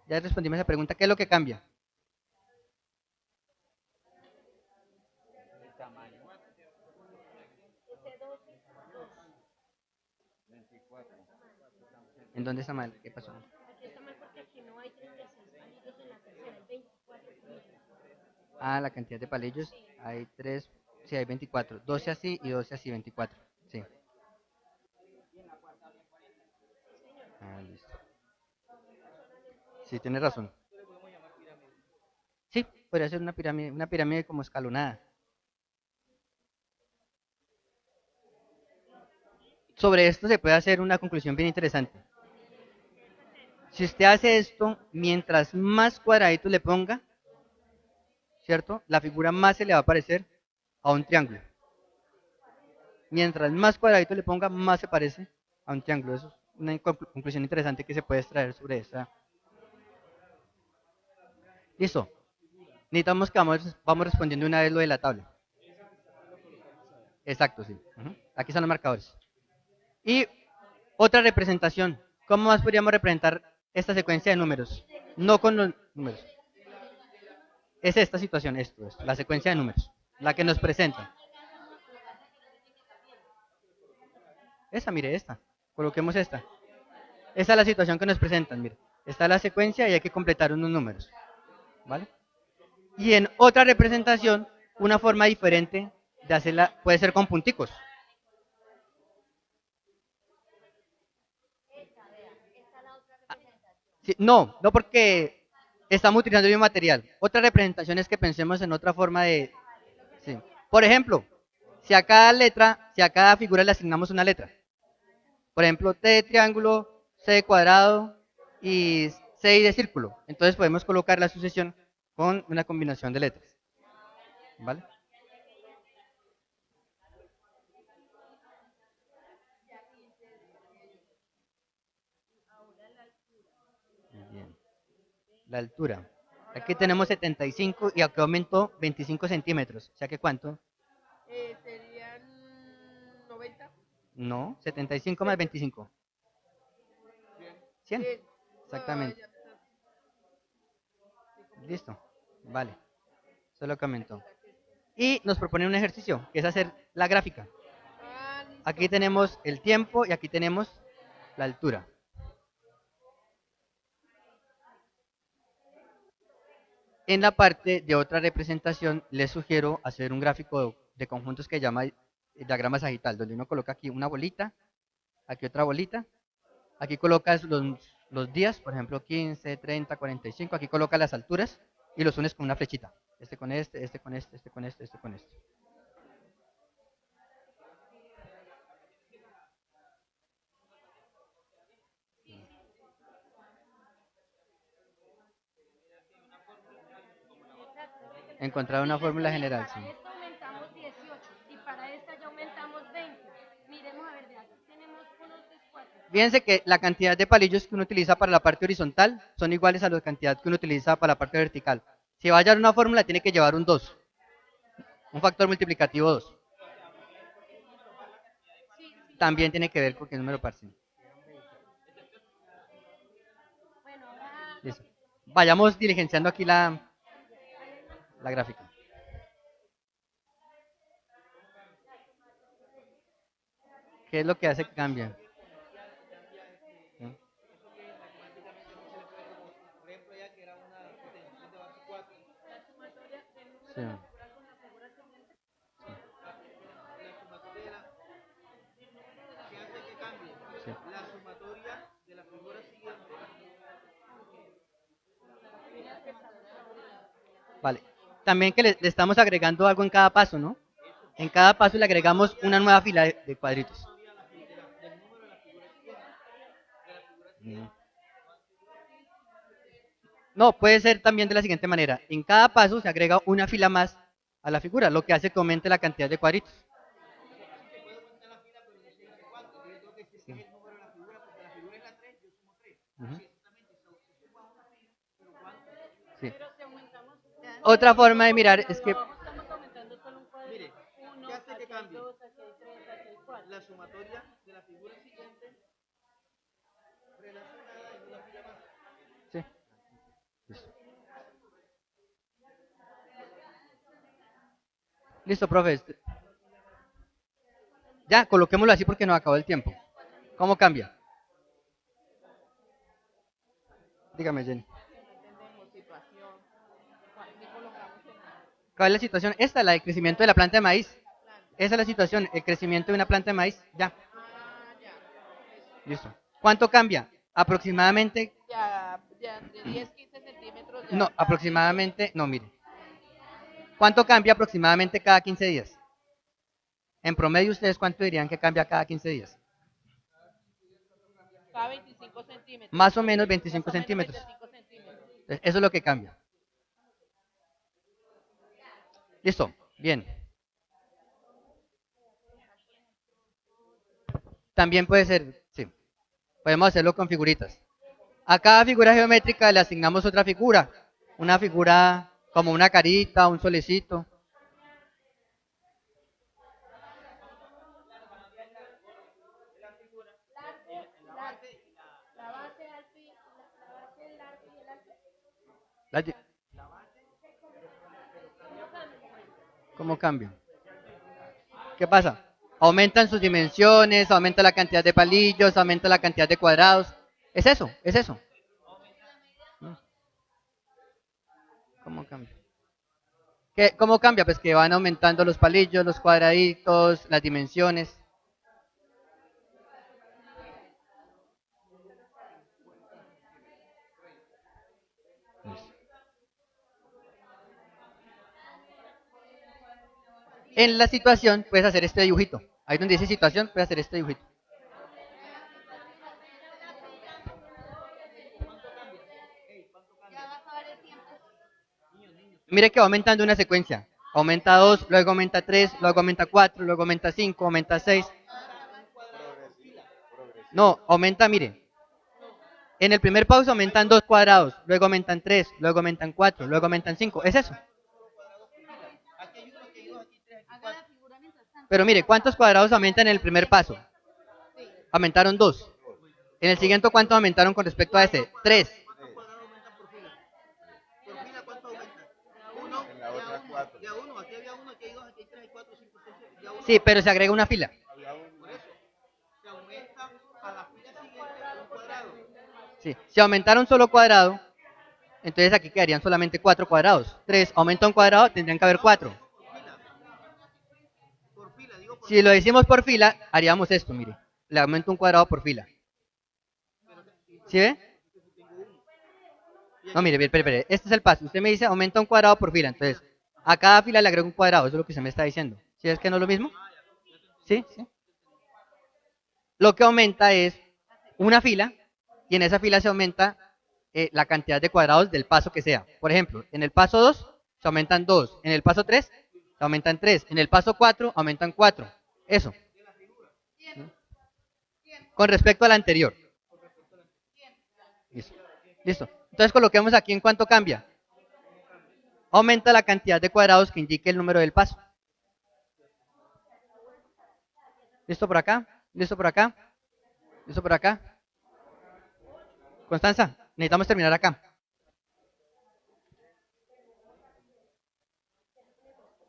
Ya respondimos esa pregunta. ¿Qué es lo que cambia? ¿En dónde está mal? ¿Qué pasó? Ah, la cantidad de palillos. Hay 3, sí, hay 24. 12 así y 12 así, 24. Sí. Ah, listo. Sí, tiene razón. Sí, podría ser una pirámide como escalonada. Sobre esto se puede hacer una conclusión bien interesante. Si usted hace esto, mientras más cuadraditos le ponga, ¿cierto? La figura más se le va a parecer a un triángulo. Mientras más cuadraditos le ponga, más se parece a un triángulo. Eso es una conclusión interesante que se puede extraer sobre esta. Listo. Necesitamos que vamos respondiendo una vez lo de la tabla. Exacto, sí. Aquí están los marcadores. Y otra representación. ¿Cómo más podríamos representar esta secuencia de números? No con los números. Es esta situación, esto, la secuencia de números, la que nos presenta. Esa, mire, esta. Coloquemos esta. Esa es la situación que nos presentan, mire. Está la secuencia y hay que completar unos números. ¿Vale? Y en otra representación, una forma diferente de hacerla puede ser con punticos. Sí, no porque estamos utilizando el mismo material. Otra representación es que pensemos en otra forma de... Sí. Por ejemplo, si a cada letra, si a cada figura le asignamos una letra. Por ejemplo, T de triángulo, C de cuadrado y C de círculo. Entonces podemos colocar la sucesión con una combinación de letras. ¿Vale? la altura. Aquí tenemos 75 y aquí aumentó 25 centímetros. O sea que ¿cuánto? Serían 90. No, 75 más 25. 100. 100. Exactamente. Listo. Vale. Eso lo comentó. Y nos propone un ejercicio, que es hacer la gráfica. Listo. Aquí tenemos el tiempo y aquí tenemos la altura. En la parte de otra representación, les sugiero hacer un gráfico de conjuntos que se llama diagrama sagital, donde uno coloca aquí una bolita, aquí otra bolita, aquí colocas los días, por ejemplo, 15, 30, 45, aquí colocas las alturas y los unes con una flechita. Este con este, este con este, este con este, este con este. Encontrar una fórmula general, sí. Para esta aumentamos 18 y para esta ya aumentamos 20. Miremos a ver, de aquí tenemos 1, 3, 4. Fíjense que la cantidad de palillos que uno utiliza para la parte horizontal son iguales a la cantidad que uno utiliza para la parte vertical. Si va a hallar una fórmula, tiene que llevar un 2, un factor multiplicativo 2. También tiene que ver porque es número parcial. Bueno, ahora Listo. Vayamos diligenciando aquí la gráfica. ¿Qué es lo que hace que cambie? ¿Sí? Por ejemplo, ya que era una extensión de base 4, Sí. la sumatoria de la, ¿qué hace que cambie? Sí. La sumatoria de la figura siguiente. Vale. También que le estamos agregando algo en cada paso, ¿no? En cada paso le agregamos una nueva fila de cuadritos. No, puede ser también de la siguiente manera. En cada paso se agrega una fila más a la figura, lo que hace que aumente la cantidad de cuadritos. Sí. Ujú. Sí. Otra forma de mirar es que Estamos aumentando solo un cuadrito. Mire, 1, ¿qué hace que aquí hay cambie? 2, aquí hay 3, aquí hay 4. La sumatoria de la figura siguiente relacionada en una fila más. sí. Listo. Listo, profe. Ya, coloquémoslo así porque nos acabó el tiempo. ¿Cómo cambia? Dígame, Jenny. Entendemos situación. ¿Qué colocamos en la ¿Cuál es la situación? Esta, la del crecimiento de la planta de maíz. Esa es la situación, el crecimiento de una planta de maíz. Ya. ya. Listo. ¿Cuánto cambia? Aproximadamente, Ya, de 10, 15 centímetros. Ya no, está. aproximadamente, no, mire. ¿Cuánto cambia aproximadamente cada 15 días? En promedio, ¿ustedes cuánto dirían que cambia cada 15 días? Cada 25 centímetros. Más o menos 25 Más o menos centímetros. 25 centímetros. Entonces, eso es lo que cambia. Listo, bien. También puede ser, sí, podemos hacerlo con figuritas. A cada figura geométrica le asignamos otra figura. Una figura como una carita, un solecito. La- ¿Cómo cambia? ¿Qué pasa? Aumentan sus dimensiones, aumenta la cantidad de palillos, aumenta la cantidad de cuadrados. Es eso, es eso. ¿Cómo cambia? ¿Cómo cambia? Pues que van aumentando los palillos, los cuadraditos, las dimensiones. En la situación puedes hacer este dibujito. Ahí donde dice situación, puedes hacer este dibujito. Mire que va aumentando una secuencia. Aumenta 2, luego aumenta 3, luego aumenta 4, luego aumenta 5, aumenta 6. No, aumenta, mire. En el primer paso aumentan 2 cuadrados, luego aumentan 3, luego aumentan 4, luego aumentan 5. ¿Es eso? Aquí hay uno, aquí hay dos, aquí hay tres, aquí hay cuatro. Pero mire, ¿cuántos cuadrados aumentan en el primer paso? Aumentaron 2. En el siguiente, ¿cuántos aumentaron con respecto a ese? 3. ¿Cuántos cuadrados aumentan por fila? ¿Por fila cuánto aumenta? Uno, En la otra cuatro. ya uno, aquí había uno, aquí hay dos, aquí hay tres, hay cuatro, cinco, seis, siete, ya uno. Sí, pero se agrega una fila. Había uno. Por eso, se aumenta a la fila siguiente un cuadrado. Sí, si aumentaron solo cuadrado, entonces aquí quedarían solamente 4 cuadrados. 3 aumenta un cuadrado, tendrían que haber 4. Por fila, digo por Si lo decimos por fila, haríamos esto, mire. Le aumento un cuadrado por fila. ¿Sí ve? No, mire, espere. Este es el paso. Usted me dice aumenta un cuadrado por fila. Entonces, a cada fila le agrego un cuadrado. Eso es lo que usted me está diciendo. ¿Sí es que no es lo mismo? ¿Sí? ¿Sí? Lo que aumenta es una fila y en esa fila se aumenta la cantidad de cuadrados del paso que sea. Por ejemplo, en el paso 2 se aumentan 2. En el paso 3 se aumentan 3. En el paso 4 aumentan 4. Eso. Con respecto al anterior. Listo. Listo. Entonces coloquemos aquí en cuánto cambia. Aumenta la cantidad de cuadrados que indique el número del paso. ¿Listo por acá? ¿Listo por acá? ¿Listo por acá? Constanza, necesitamos terminar acá.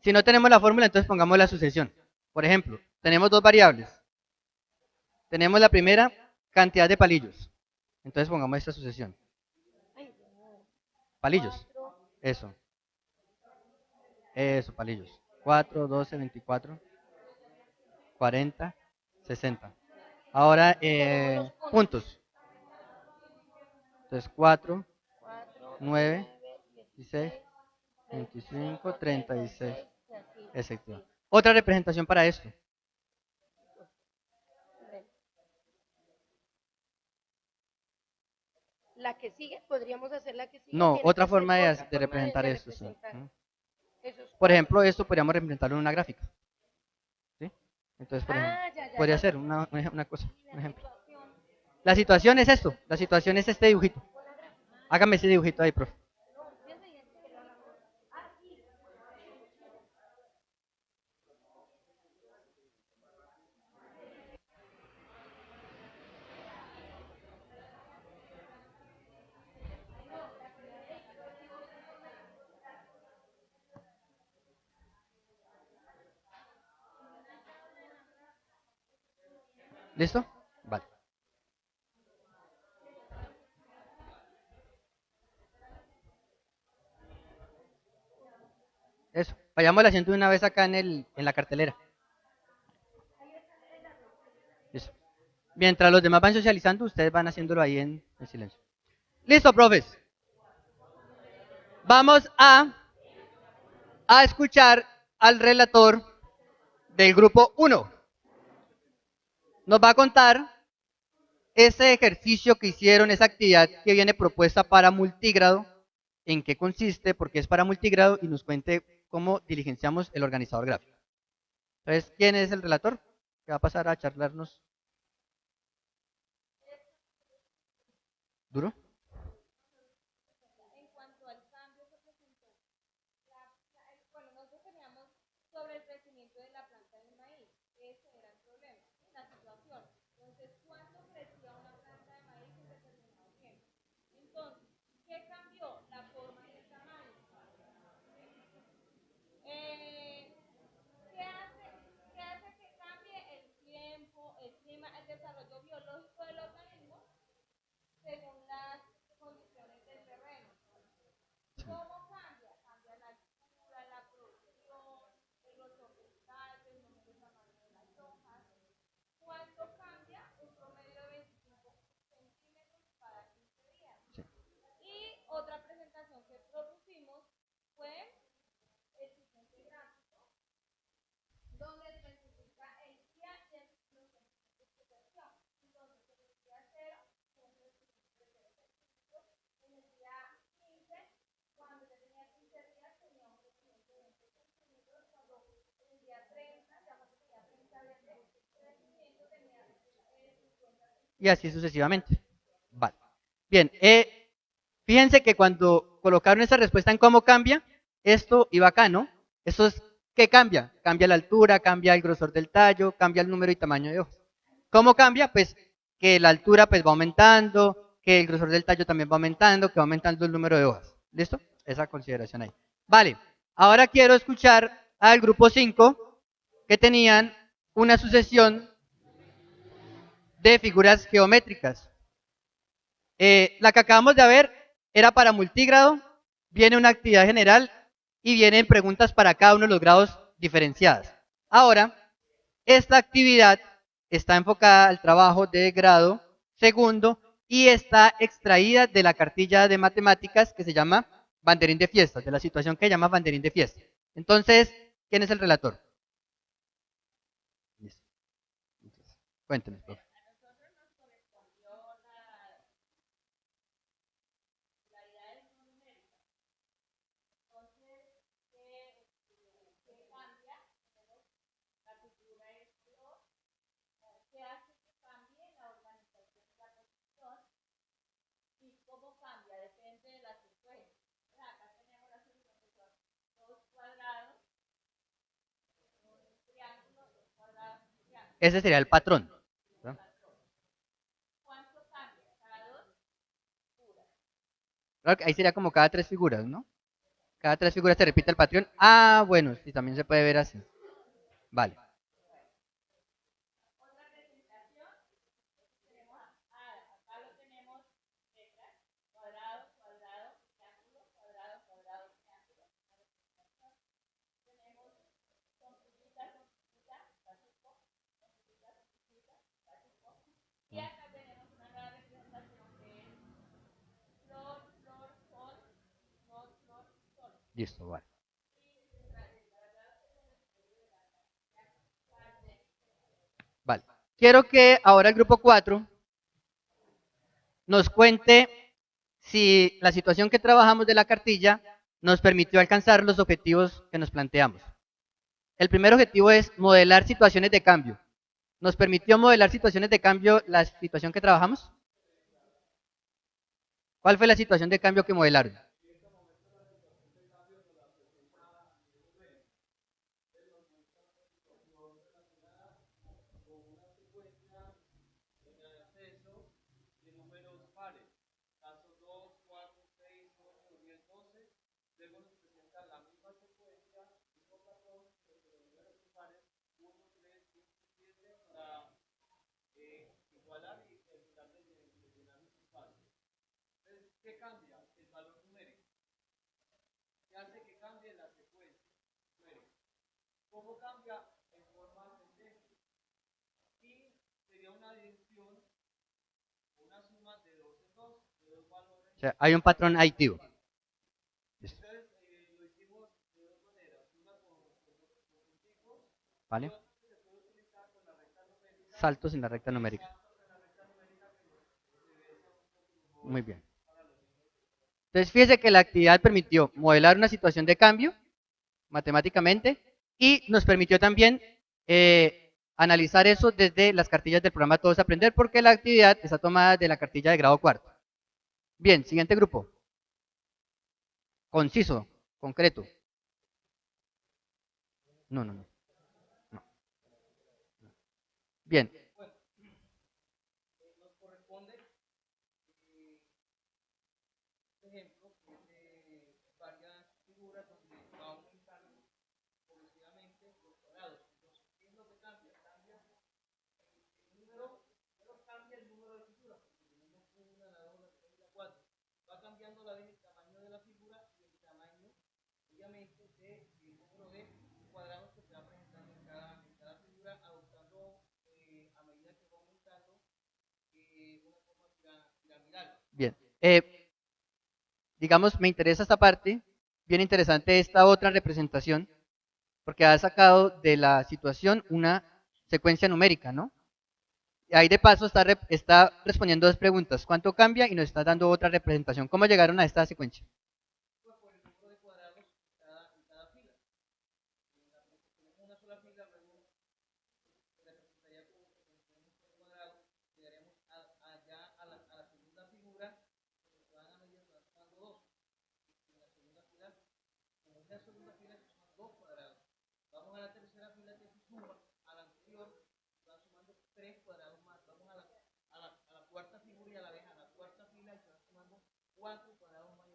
Si no tenemos la fórmula, entonces pongamos la sucesión. Por ejemplo, tenemos dos variables. Tenemos la primera, cantidad de palillos. Entonces pongamos esta sucesión. Palillos. Eso. Eso, palillos. 4, 12, 24, 40, 60. Ahora, puntos. Entonces, 4, 9, 16, 25, 36. Exacto. Otra representación para esto. La que sigue, podríamos hacer la que sigue. No, Tiene otra que ser forma de, otra de forma representar esto, sí. representar esos Por ejemplo, cuadros. esto podríamos representarlo en una gráfica. ¿Sí? Entonces, por ejemplo, Ya. podría ser una cosa, un ejemplo. La situación es esto, la situación es este dibujito. Hágame ese dibujito ahí, profe. ¿Listo? Vale. Eso. Vayamos haciendo una vez acá en la cartelera. Listo. Mientras los demás van socializando, ustedes van haciéndolo ahí en silencio. Listo, profes. Vamos a escuchar al relator del grupo 1. Nos va a contar ese ejercicio que hicieron, esa actividad que viene propuesta para multigrado, en qué consiste, por qué es para multigrado y nos cuente cómo diligenciamos el organizador gráfico. Entonces, ¿quién es el relator? Que va a pasar a charlarnos. ¿Duro? En cuanto al cambio que presentó, bueno, nosotros teníamos sobre el crecimiento de la planta del maíz. Ese era el problema, la situación. Entonces, ¿cuánto crecía una planta de maíz en determinado tiempo? Entonces, ¿qué cambió? La forma y el tamaño. Eh, ¿Qué hace que cambie el tiempo, el clima, el desarrollo biológico del organismo según las condiciones del terreno? ¿Cómo cambia? Cambia la altura, la producción, el grosor del tallo, el número y tamaño de las hojas. ¿Cuánto cambia? Un promedio de 25 centímetros cada 15 días. Sí. Y otra presentación que propusimos fue el siguiente gráfico, donde especifica el día y los centímetros de expresión. Entonces, en el día 0, son 3.0 en el día 15, cuando ya tenía 15 días, tenía un crecimiento de 20 centímetros, cuando en el día 30, ya cuando tenía 30 días de crecimiento, tenía 50 Y así sucesivamente. Vale. Bien, fíjense que cuando colocaron esa respuesta en cómo cambia, esto iba acá, ¿no? Eso es, ¿qué cambia? Cambia la altura, cambia el grosor del tallo, cambia el número y tamaño de hojas. ¿Cómo cambia? Pues que la altura pues va aumentando, que el grosor del tallo también va aumentando, que va aumentando el número de hojas. ¿Listo? Esa consideración ahí. Vale, ahora quiero escuchar al grupo 5 que tenían una sucesión de figuras geométricas. La que acabamos de ver era para multigrado, viene una actividad general y vienen preguntas para cada uno de los grados diferenciadas. Ahora, esta actividad está enfocada al trabajo de grado segundo y está extraída de la cartilla de matemáticas que se llama banderín de fiestas, de la situación que llama banderín de fiestas. Entonces, ¿quién es el relator? Listo. Cuéntenos, profe. ¿Qué hace que cambie la organización de la posición y cómo cambia? Depende de la secuencia. Acá tenemos la solución que son dos cuadrados, un triángulo, dos cuadrados, un triángulo. Ese sería el patrón, ¿no? ¿Cuánto cambia? Cada dos figuras. Claro que ahí sería como cada 3 figuras, ¿no? Cada 3 figuras se repite el patrón. Ah, bueno, sí, también se puede ver así. Vale. Otra presentación, tenemos acá lo tenemos letras, cuadrado, cuadrado, triángulo, cuadrado, cuadrado, triángulo. Tenemos con puntita, básico, con puntita, básico. Y acá tenemos una nueva representación que es flor, flor, sol, flor, flor, sol. Listo, vale. Vale. Quiero que ahora el grupo 4 nos cuente si la situación que trabajamos de la cartilla nos permitió alcanzar los objetivos que nos planteamos. El primer objetivo es modelar situaciones de cambio. ¿Nos permitió modelar situaciones de cambio la situación que trabajamos? ¿Cuál fue la situación de cambio que modelaron? O sea, hay un patrón aditivo. Listo. ¿Vale? Saltos en la recta numérica. Muy bien. Entonces, fíjese que la actividad permitió modelar una situación de cambio matemáticamente y nos permitió también analizar eso desde las cartillas del programa Todos Aprender porque la actividad está tomada de la cartilla de grado cuarto. Bien, siguiente grupo. Conciso, concreto. No, no, no. No. Bien. Bien. Digamos, me interesa esta parte. Bien interesante esta otra representación, porque ha sacado de la situación una secuencia numérica, ¿no? Y ahí de paso está respondiendo dos preguntas. ¿Cuánto cambia? Y nos está dando otra representación. ¿Cómo llegaron a esta secuencia? fila se suman 2 cuadrados. Vamos a la tercera fila que se suma a la anterior, van sumando 3 cuadrados más. Vamos a la cuarta figura y a la vez a la cuarta fila y se van sumando 4 cuadrados más.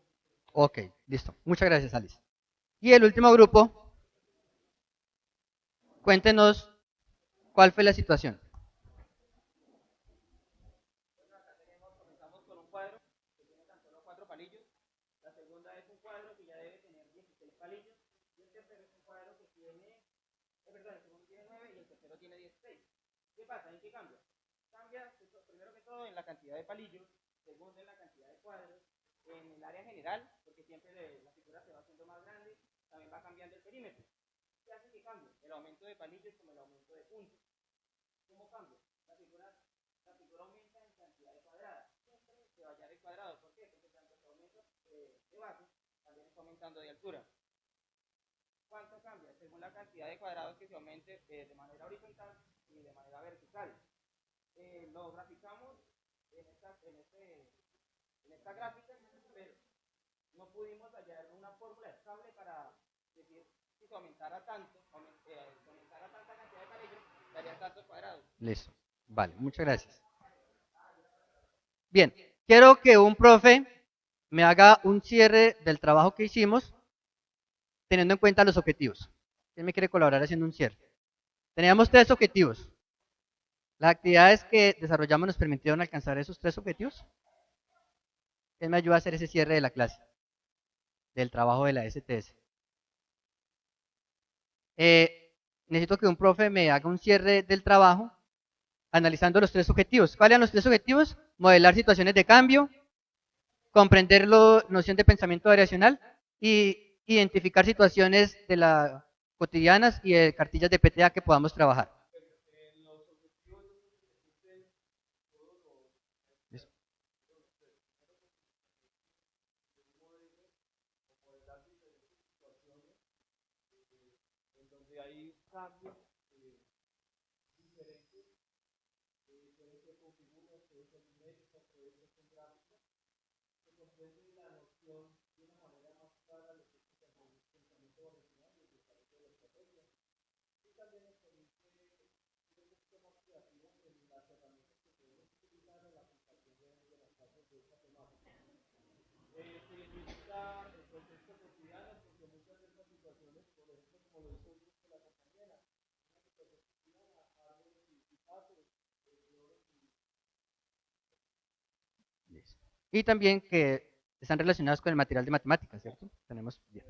Ok, listo. Muchas gracias, Alice. Y el último grupo, cuéntenos cuál fue la situación. Comenzamos con un cuadro que tiene tan solo 4 palillos. La segunda es un cuadro que ya debe tener 16 palillos. Y el tercero es un cuadro que tiene, perdón, el segundo tiene 9 y el tercero tiene 16. ¿Qué pasa? ¿En qué cambia? Cambia, primero que todo, en la cantidad de palillos, segundo en la cantidad de cuadros, en el área general, porque siempre la figura se va haciendo más grande, también va cambiando el perímetro. ¿Qué hace que cambie? El aumento de palillos como el aumento de puntos. ¿Cómo cambia? La figura aumenta en cantidad de cuadradas. Siempre se va a hallar el cuadrado. ¿Por qué? Porque tanto que aumenta de base, también está aumentando de altura. ¿Cuánto cambia? Según la cantidad de cuadrados que se aumente de manera horizontal y de manera vertical. Lo graficamos en esta gráfica, pero no pudimos hallar una fórmula estable para decir si se aumentara tanto, aumentara tanta cantidad de palillos, daría tantos cuadrados. Listo. Vale, muchas gracias. Bien, quiero que un profe me haga un cierre del trabajo que hicimos teniendo en cuenta los objetivos. ¿Quién me quiere colaborar haciendo un cierre? Teníamos 3 objetivos. Las actividades que desarrollamos nos permitieron alcanzar esos 3 objetivos. ¿Quién me ayuda a hacer ese cierre de la clase? Del trabajo de la STS. Necesito que un profe me haga un cierre del trabajo analizando los 3 objetivos. ¿Cuáles eran los 3 objetivos? Modelar situaciones de cambio, comprender la noción de pensamiento variacional y identificar situaciones de la cotidianas y de cartillas de PTA que podamos trabajar. Donde hay cambios diferentes, se configuran, se numéricas, son gráficas, se comprende la noción de una manera más clara lo que es el pensamiento original y el desarrollo de la estrategia. Y también nos permite un poquito más creativo en las herramientas que podemos utilizar en la aplicación de las clases de esta temática. Se identifica el contexto cotidiano porque muchas de estas situaciones, por ejemplo, como lo hizo la compañera, una situación cotidiana, árboles y pasos, Y también que están relacionadas con el material de matemáticas, ¿cierto? Tenemos bien.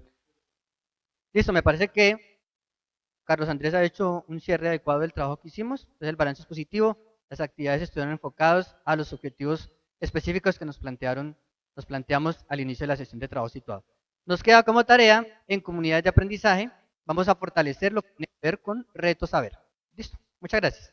Listo, me parece que Carlos Andrés ha hecho un cierre adecuado del trabajo que hicimos. Entonces el balance es positivo, las actividades estuvieron enfocadas a los objetivos específicos que nos planteamos al inicio de la sesión de trabajo situado. Nos queda como tarea en comunidades de aprendizaje, vamos a fortalecer lo que tiene que ver con reto saber. Listo, muchas gracias.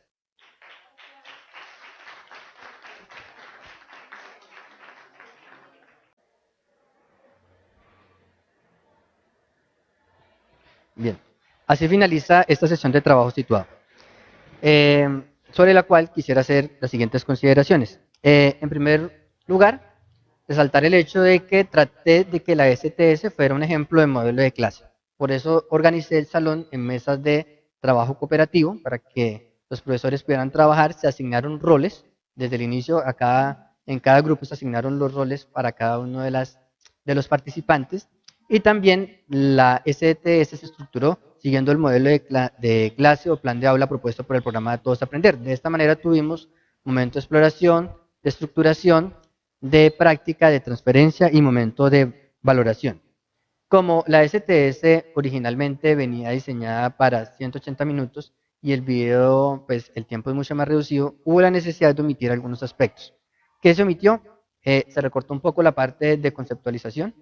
Bien, así finaliza esta sesión de trabajo situado, sobre la cual quisiera hacer las siguientes consideraciones. En primer lugar, resaltar el hecho de que traté de que la STS fuera un ejemplo de modelo de clase. Por eso organicé el salón en mesas de trabajo cooperativo para que los profesores pudieran trabajar. Se asignaron roles desde el inicio en cada grupo se asignaron los roles para cada uno de los participantes. Y también la STS se estructuró siguiendo el modelo de clase o plan de aula propuesto por el programa de Todos Aprender. De esta manera tuvimos momento de exploración, de estructuración, de práctica, de transferencia y momento de valoración. Como la STS originalmente venía diseñada para 180 minutos y el video, pues el tiempo es mucho más reducido, hubo la necesidad de omitir algunos aspectos. ¿Qué se omitió? Se recortó un poco la parte de conceptualización.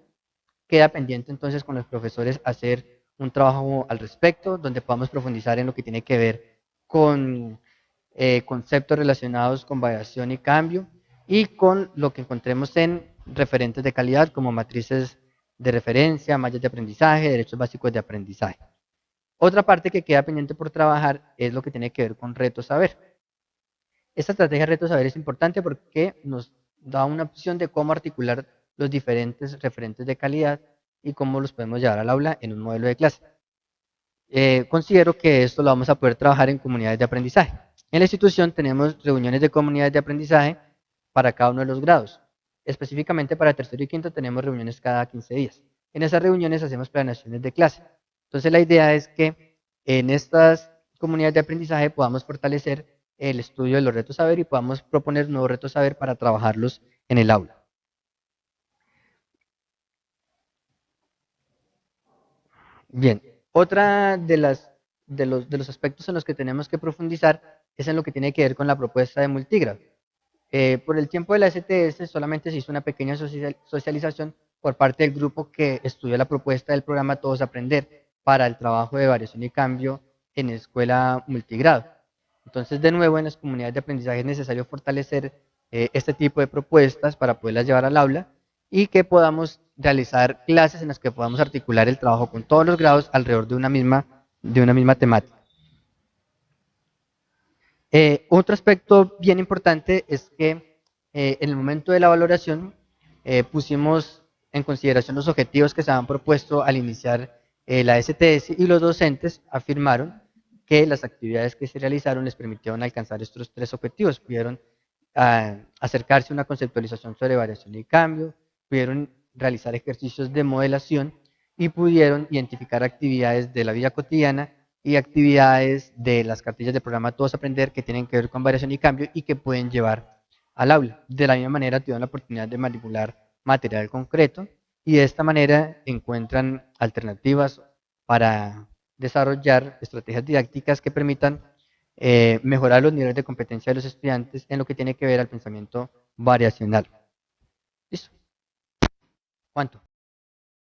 Queda pendiente entonces con los profesores hacer un trabajo al respecto, donde podamos profundizar en lo que tiene que ver con conceptos relacionados con variación y cambio y con lo que encontremos en referentes de calidad como matrices de referencia, mallas de aprendizaje, derechos básicos de aprendizaje. Otra parte que queda pendiente por trabajar es lo que tiene que ver con reto saber. Esta estrategia de reto saber es importante porque nos da una opción de cómo articular los diferentes referentes de calidad y cómo los podemos llevar al aula en un modelo de clase. Considero que esto lo vamos a poder trabajar en comunidades de aprendizaje. En la institución tenemos reuniones de comunidades de aprendizaje para cada uno de los grados. Específicamente para tercero y quinto tenemos reuniones cada 15 días. En esas reuniones hacemos planeaciones de clase. Entonces la idea es que en estas comunidades de aprendizaje podamos fortalecer el estudio de los retos saber y podamos proponer nuevos retos saber para trabajarlos en el aula. Bien, otra de los aspectos en los que tenemos que profundizar es en lo que tiene que ver con la propuesta de multigrado. Por el tiempo de la STS solamente se hizo una pequeña socialización por parte del grupo que estudió la propuesta del programa Todos Aprender para el trabajo de variación y cambio en escuela multigrado. Entonces, de nuevo, en las comunidades de aprendizaje es necesario fortalecer este tipo de propuestas para poderlas llevar al aula y que podamos realizar clases en las que podamos articular el trabajo con todos los grados alrededor de una misma temática. Otro aspecto bien importante es que en el momento de la valoración pusimos en consideración los objetivos que se habían propuesto al iniciar la STS y los docentes afirmaron que las actividades que se realizaron les permitieron alcanzar estos tres objetivos. Pudieron acercarse a una conceptualización sobre variación y cambio, pudieron realizar ejercicios de modelación y pudieron identificar actividades de la vida cotidiana y actividades de las cartillas de programa Todos Aprender que tienen que ver con variación y cambio y que pueden llevar al aula. De la misma manera tuvieron la oportunidad de manipular material concreto y de esta manera encuentran alternativas para desarrollar estrategias didácticas que permitan mejorar los niveles de competencia de los estudiantes en lo que tiene que ver al pensamiento variacional. ¿Listo? ¿Cuánto?